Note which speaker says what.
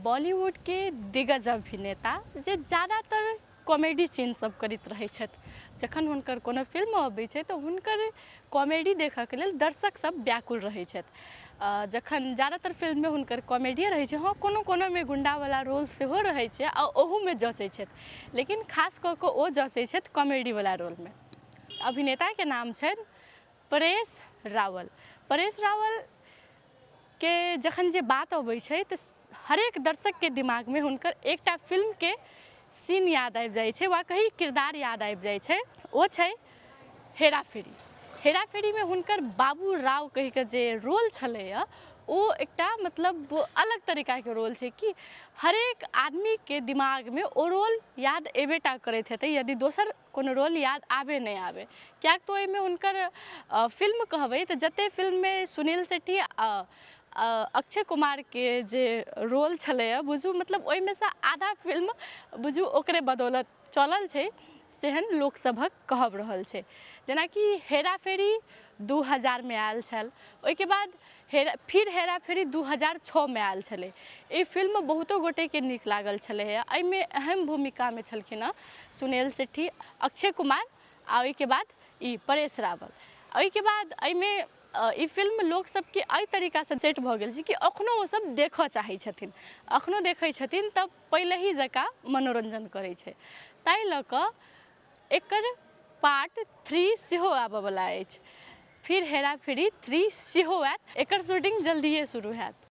Speaker 1: बॉलीवुड के दिग्गज अभिनेता जे ज़्यादातर कॉमेडी सीन सब करैत रहै छथि। जखन हुनकर कोनो फिल्म अबै छै तऽ हुनकर कॉमेडी देखऽ के लेल दर्शक सब व्याकुल रहै छथि। जखन ज़्यादातर फिल्म में हुनकर कॉमेडिये रहै छै, हाँ कोनो कोनो में गुंडा वाला रोल सेहो रहै छै आ ओहू में जचै छथि, लेकिन खास कऽ कऽ ओ जचै छथि कॉमेडी वाला रोल में। अभिनेता के नाम छनि परेश रावल। परेश रावल के जखन जे बात अबै छै तऽ हरेक दर्शक के दिमाग में हुनकर एकटा फिल्म के सीन याद आबि जाइ छै, वा कहीं किरदार याद आबि जाइ छै, ओ छै हेरा फेरी। हेरा फेरी में हुनकर बाबू राव कहि के जे रोल छलैया ओ एकटा मतलब अलग तरीका के रोल छै कि हरेक आदमी के दिमाग में ओ रोल याद एबेटा करैत हेतै, यदि दोसर कोनो रोल याद आबे नहीं आबे। कियाक तो ओहिमे हुनकर फिल्म कहबै तऽ जते फिल्म में सुनील शेट्टी अक्षय कुमार के जे रोल छलैया बुझू मतलब ओहिमे से आधा फिल्म बुझू ओकरे बदौलत चलल छै, सेहन लोक सभक कहब रहल छै। जेनाकि हेरा फेरी 2000 में आयल छल, ओहिके बाद फिर हेरा फेरी 2006 में आयल छलै। ई फिल्म बहुतो गोटे के नीक लागल छलै है। एहिमे अहम भूमिका में छलखिन हँ सुनील शेट्टी, अक्षय कुमार आ ओहिके बाद ई परेश रावल। ओहिके बाद एहिमे ई फिल्म लोक सबके एहि तरीका से सेट भऽ गेल छै कि अखनो ओ सब देखऽ चाहै छथिन, अखनो देखै छथिन तऽ पहिले ही जकाँ मनोरंजन करै छै। ताहि लऽ कऽ एकर पार्ट 3 सेहो आबऽ वाला अछि। फिर हेरा फेरी 3 सेहो आयत, एकर शूटिंग जल्दिए शुरू हैत।